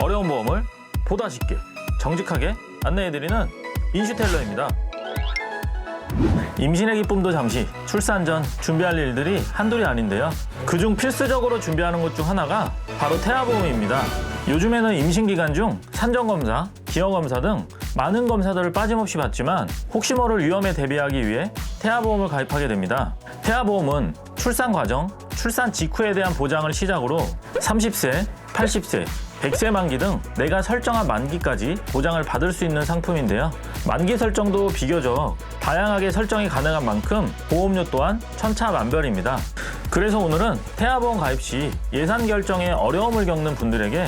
어려운 보험을 보다 쉽게 정직하게 안내해드리는 인슈텔러입니다. 임신의 기쁨도 잠시 출산 전 준비할 일들이 한둘이 아닌데요. 그중 필수적으로 준비하는 것 중 하나가 바로 태아보험입니다. 요즘에는 임신 기간 중 산전검사, 기형검사 등 많은 검사들을 빠짐없이 받지만 혹시 모를 위험에 대비하기 위해 태아보험을 가입하게 됩니다. 태아보험은 출산 과정, 출산 직후에 대한 보장을 시작으로 30세, 80세, 100세 만기 등 내가 설정한 만기까지 보장을 받을 수 있는 상품인데요. 만기 설정도 비교적 다양하게 설정이 가능한 만큼 보험료 또한 천차만별입니다. 그래서 오늘은 태아보험 가입 시 예산 결정에 어려움을 겪는 분들에게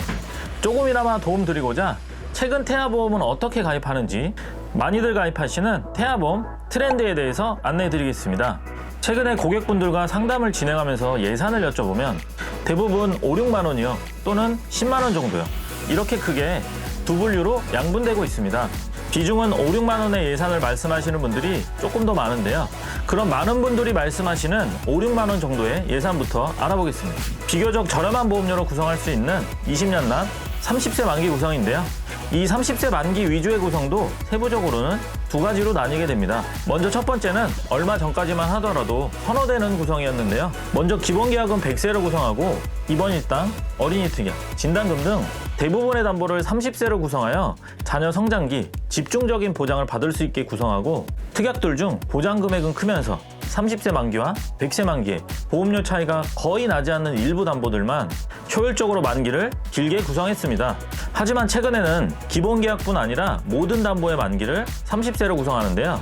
조금이나마 도움드리고자 최근 태아보험은 어떻게 가입하는지, 많이들 가입하시는 태아보험 트렌드에 대해서 안내해드리겠습니다. 최근에 고객분들과 상담을 진행하면서 예산을 여쭤보면 대부분 5, 6만 원이요 또는 10만 원 정도요, 이렇게 크게 두 분류로 양분되고 있습니다. 비중은 5, 6만 원의 예산을 말씀하시는 분들이 조금 더 많은데요. 그럼 많은 분들이 말씀하시는 5, 6만 원 정도의 예산부터 알아보겠습니다. 비교적 저렴한 보험료로 구성할 수 있는 20년 납 30세 만기 구성인데요. 이 30세 만기 위주의 구성도 세부적으로는 두 가지로 나뉘게 됩니다. 먼저 첫 번째는 얼마 전까지만 하더라도 선호되는 구성이었는데요. 먼저 기본계약은 100세로 구성하고 입원 일당, 어린이 특약, 진단금 등 대부분의 담보를 30세로 구성하여 자녀 성장기 집중적인 보장을 받을 수 있게 구성하고, 특약들 중 보장 금액은 크면서 30세 만기와 100세 만기의 보험료 차이가 거의 나지 않는 일부 담보들만 효율적으로 만기를 길게 구성했습니다. 하지만 최근에는 기본계약뿐 아니라 모든 담보의 만기를 30세로 구성하는데요.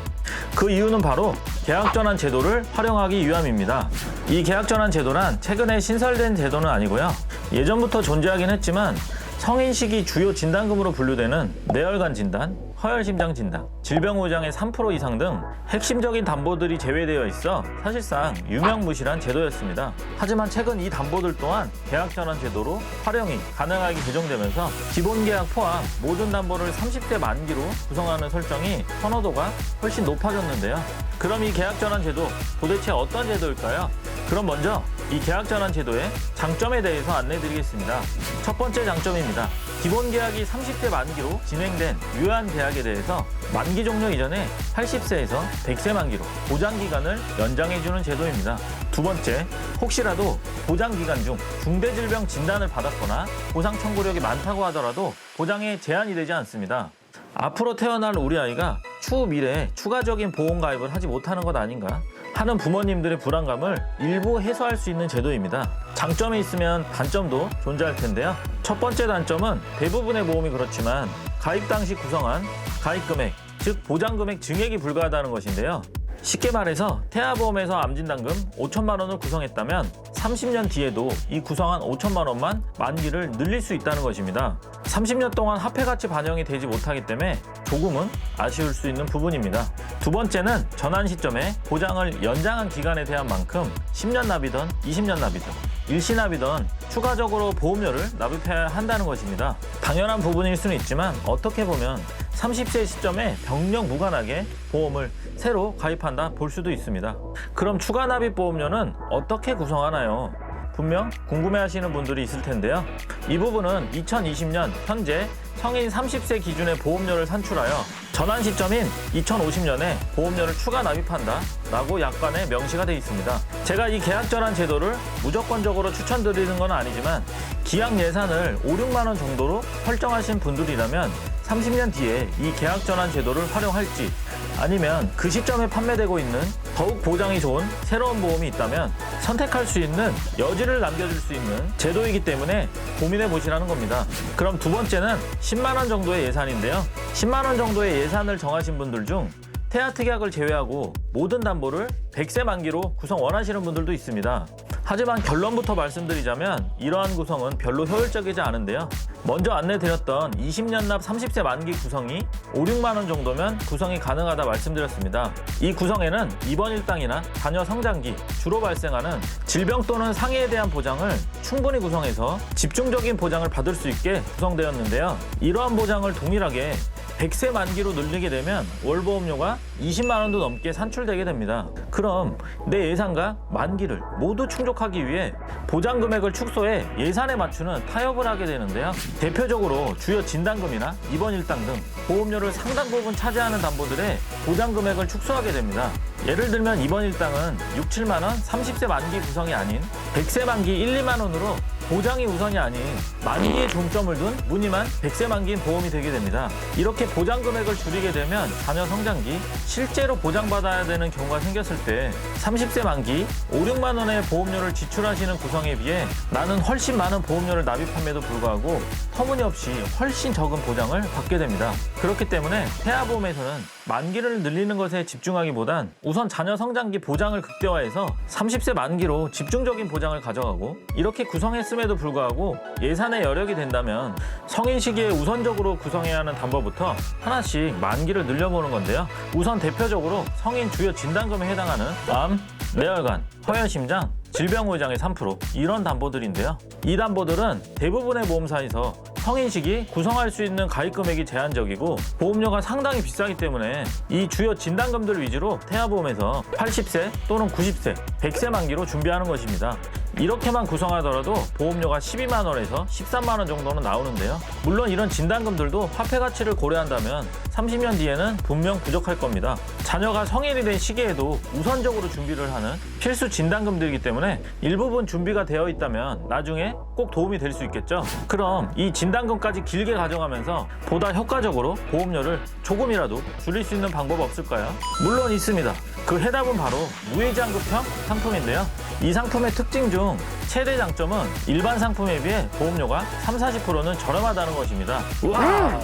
그 이유는 바로 계약전환 제도를 활용하기 위함입니다. 이 계약전환 제도란 최근에 신설된 제도는 아니고요. 예전부터 존재하긴 했지만 성인 시기 주요 진단금으로 분류되는 뇌혈관 진단, 허혈심장 진단, 질병의장의 3% 이상 등 핵심적인 담보들이 제외되어 있어 사실상 유명무실한 제도였습니다. 하지만 최근 이 담보들 또한 계약전환 제도로 활용이 가능하게 개정되면서 기본계약 포함 모든 담보를 30세 만기로 구성하는 설정이 선호도가 훨씬 높아졌는데요. 그럼 이 계약전환 제도 도대체 어떤 제도일까요? 그럼 먼저 이 계약전환 제도의 장점에 대해서 안내드리겠습니다. 첫 번째 장점입니다. 기본계약이 30세 만기로 진행된 유효한 계약에 대해서 만기 종료 이전에 80세에서 100세 만기로 보장기간을 연장해주는 제도입니다. 두 번째, 혹시라도 보장기간 중 중대질병 진단을 받았거나 보상 청구력이 많다고 하더라도 보장에 제한이 되지 않습니다. 앞으로 태어날 우리 아이가 추후 미래에 추가적인 보험 가입을 하지 못하는 것 아닌가 하는 부모님들의 불안감을 일부 해소할 수 있는 제도입니다. 장점이 있으면 단점도 존재할 텐데요. 첫 번째 단점은 대부분의 보험이 그렇지만 가입 당시 구성한 가입 금액, 즉 보장 금액 증액이 불가하다는 것인데요. 쉽게 말해서 태아보험에서 암진단금 5천만 원을 구성했다면 30년 뒤에도 이 구성한 5천만 원만 만기를 늘릴 수 있다는 것입니다. 30년 동안 화폐가치 반영이 되지 못하기 때문에 조금은 아쉬울 수 있는 부분입니다. 두 번째는 전환 시점에 보장을 연장한 기간에 대한 만큼 10년 납이든 20년 납이든 일시 납이든 추가적으로 보험료를 납입해야 한다는 것입니다. 당연한 부분일 수는 있지만 어떻게 보면 30세 시점에 병력 무관하게 보험을 새로 가입한다 볼 수도 있습니다. 그럼 추가 납입 보험료는 어떻게 구성하나요? 분명 궁금해하시는 분들이 있을 텐데요. 이 부분은 2020년 현재 성인 30세 기준의 보험료를 산출하여 전환 시점인 2050년에 보험료를 추가 납입한다 라고 약관에 명시가 되어 있습니다. 제가 이 계약전환 제도를 무조건적으로 추천드리는 건 아니지만 기약 예산을 5, 6만 원 정도로 설정하신 분들이라면 30년 뒤에 이 계약전환 제도를 활용할지, 아니면 그 시점에 판매되고 있는 더욱 보장이 좋은 새로운 보험이 있다면 선택할 수 있는 여지를 남겨줄 수 있는 제도이기 때문에 고민해 보시라는 겁니다. 그럼 두 번째는 10만 원 정도의 예산인데요. 10만 원 정도의 예산을 정하신 분들 중 태아특약을 제외하고 모든 담보를 100세 만기로 구성 원하시는 분들도 있습니다. 하지만 결론부터 말씀드리자면 이러한 구성은 별로 효율적이지 않은데요. 먼저 안내드렸던 20년 납 30세 만기 구성이 5, 6만 원 정도면 구성이 가능하다 말씀드렸습니다. 이 구성에는 입원 일당이나 자녀 성장기 주로 발생하는 질병 또는 상해에 대한 보장을 충분히 구성해서 집중적인 보장을 받을 수 있게 구성되었는데요. 이러한 보장을 동일하게 100세 만기로 늘리게 되면 월 보험료가 20만 원도 넘게 산출되게 됩니다. 그럼 내 예산과 만기를 모두 충족하기 위해 보장 금액을 축소해 예산에 맞추는 타협을 하게 되는데요. 대표적으로 주요 진단금이나 입원 일당 등 보험료를 상당 부분 차지하는 담보들의 보장 금액을 축소하게 됩니다. 예를 들면 입원 일당은 6, 7만 원 30세 만기 구성이 아닌 100세 만기 1, 2만 원으로 보장이 우선이 아닌 만기에 중점을 둔 무늬만 100세 만기인 보험이 되게 됩니다. 이렇게 보장 금액을 줄이게 되면 자녀 성장기 실제로 보장받아야 되는 경우가 생겼을 때 30세 만기 5, 6만 원의 보험료를 지출하시는 구성에 비해 나는 훨씬 많은 보험료를 납입함에도 불구하고 터무니없이 훨씬 적은 보장을 받게 됩니다. 그렇기 때문에 태아보험에서는 만기를 늘리는 것에 집중하기보단 우선 자녀 성장기 보장을 극대화해서 30세 만기로 집중적인 보장을 가져가고, 이렇게 구성했음에도 불구하고 예산에 여력이 된다면 성인 시기에 우선적으로 구성해야 하는 담보부터 하나씩 만기를 늘려보는 건데요. 우선 대표적으로 성인 주요 진단금에 해당하는 암, 뇌혈관, 허혈심장, 질병후유장애 3% 이런 담보들인데요. 이 담보들은 대부분의 보험사에서 성인 시기 구성할 수 있는 가입 금액이 제한적이고 보험료가 상당히 비싸기 때문에 이 주요 진단금들 위주로 태아보험에서 80세 또는 90세, 100세 만기로 준비하는 것입니다. 이렇게만 구성하더라도 보험료가 12만 원에서 13만 원 정도는 나오는데요. 물론 이런 진단금들도 화폐 가치를 고려한다면 30년 뒤에는 분명 부족할 겁니다. 자녀가 성인이 된 시기에도 우선적으로 준비를 하는 필수 진단금들이기 때문에 일부분 준비가 되어 있다면 나중에 꼭 도움이 될 수 있겠죠. 그럼 이 진단금까지 길게 가져가면서 보다 효과적으로 보험료를 조금이라도 줄일 수 있는 방법 없을까요? 물론 있습니다. 그 해답은 바로 무해지환급형 상품인데요. 이 상품의 특징 중 최대 장점은 일반 상품에 비해 보험료가 30-40%는 저렴하다는 것입니다. 우와!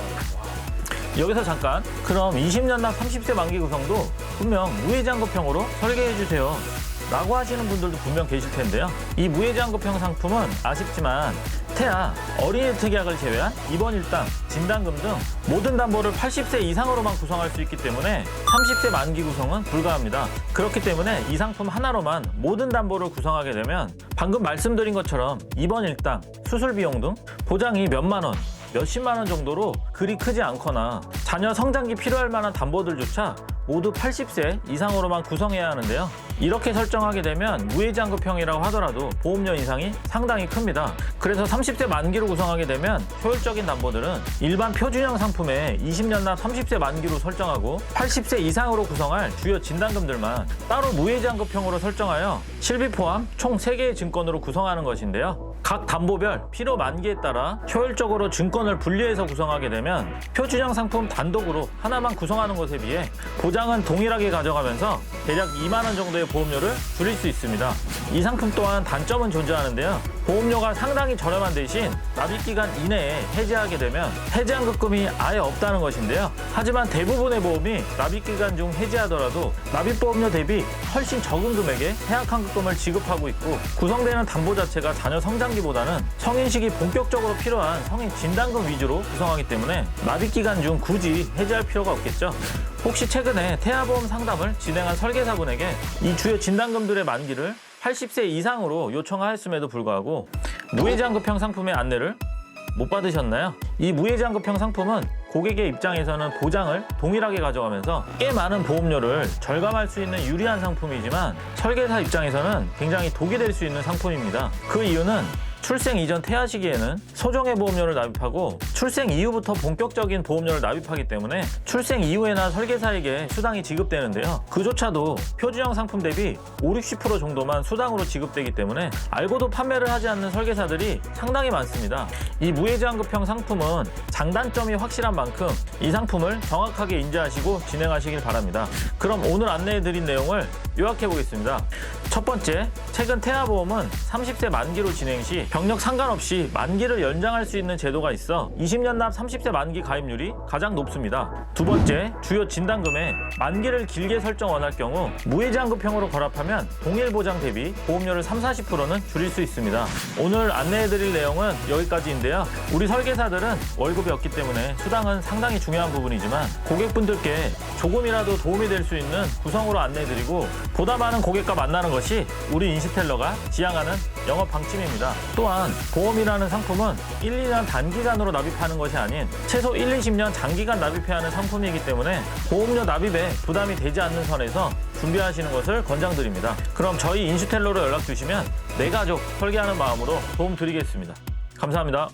여기서 잠깐, 그럼 20년 납 30세 만기 구성도 분명 무해지환급형으로 설계해주세요 라고 하시는 분들도 분명 계실 텐데요. 이 무해지환급형 상품은 아쉽지만 태아, 어린이 특약을 제외한 입원 일당, 진단금 등 모든 담보를 80세 이상으로만 구성할 수 있기 때문에 30세 만기 구성은 불가합니다. 그렇기 때문에 이 상품 하나로만 모든 담보를 구성하게 되면 방금 말씀드린 것처럼 입원 일당, 수술 비용 등 보장이 몇만 원, 몇십만 원 정도로 그리 크지 않거나 자녀 성장기 필요할 만한 담보들조차 모두 80세 이상으로만 구성해야 하는데요. 이렇게 설정하게 되면 무해지환급형이라고 하더라도 보험료 인상이 상당히 큽니다. 그래서 30세 만기로 구성하게 되면 효율적인 담보들은 일반 표준형 상품에 20년 납 30세 만기로 설정하고 80세 이상으로 구성할 주요 진단금들만 따로 무해지환급형으로 설정하여 실비 포함 총 3개의 증권으로 구성하는 것인데요. 각 담보별 필요 만기에 따라 효율적으로 증권을 분리해서 구성하게 되면 표준형 상품 단독으로 하나만 구성하는 것에 비해 보장은 동일하게 가져가면서 대략 2만 원 정도의 보험료를 줄일 수 있습니다. 이 상품 또한 단점은 존재하는데요. 보험료가 상당히 저렴한 대신 납입기간 이내에 해지하게 되면 해지환급금이 아예 없다는 것인데요. 하지만 대부분의 보험이 납입기간 중 해지하더라도 납입보험료 대비 훨씬 적은 금액의 해약환급금을 지급하고 있고, 구성되는 담보 자체가 자녀 성장기보다는 성인 시기 본격적으로 필요한 성인 진단금 위주로 구성하기 때문에 납입기간 중 굳이 해지할 필요가 없겠죠. 혹시 최근에 태아보험 상담을 진행한 설계사분에게 이 주요 진단금들의 만기를 80세 이상으로 요청하였음에도 불구하고 무해지환급형 상품의 안내를 못 받으셨나요? 이 무해지환급형 상품은 고객의 입장에서는 보장을 동일하게 가져가면서 꽤 많은 보험료를 절감할 수 있는 유리한 상품이지만 설계사 입장에서는 굉장히 독이 될 수 있는 상품입니다. 그 이유는 출생 이전 태아 시기에는 소정의 보험료를 납입하고 출생 이후부터 본격적인 보험료를 납입하기 때문에 출생 이후에나 설계사에게 수당이 지급되는데요. 그조차도 표준형 상품 대비 50-60% 정도만 수당으로 지급되기 때문에 알고도 판매를 하지 않는 설계사들이 상당히 많습니다. 이 무해지환급형 상품은 장단점이 확실한 만큼 이 상품을 정확하게 인지하시고 진행하시길 바랍니다. 그럼 오늘 안내해드린 내용을 요약해 보겠습니다. 첫 번째, 최근 태아보험은 30세 만기로 진행 시 병력 상관없이 만기를 연장할 수 있는 제도가 있어 20년 납 30세 만기 가입률이 가장 높습니다. 두 번째, 주요 진단금에 만기를 길게 설정 원할 경우 무해지환급형으로 결합하면 동일 보장 대비 보험료를 30-40%는 줄일 수 있습니다. 오늘 안내해드릴 내용은 여기까지인데요. 우리 설계사들은 월급이 없기 때문에 수당은 상당히 중요한 부분이지만 고객분들께 조금이라도 도움이 될 수 있는 구성으로 안내해드리고 보다 많은 고객과 만나는 것이 것이 우리 인슈텔러가 지향하는 영업 방침입니다. 또한 보험이라는 상품은 1, 2년 단기간으로 납입하는 것이 아닌 최소 1, 20년 장기간 납입해야 하는 상품이기 때문에 보험료 납입에 부담이 되지 않는 선에서 준비하시는 것을 권장드립니다. 그럼 저희 인슈텔러로 연락 주시면 내 가족 설계하는 마음으로 도움 드리겠습니다. 감사합니다.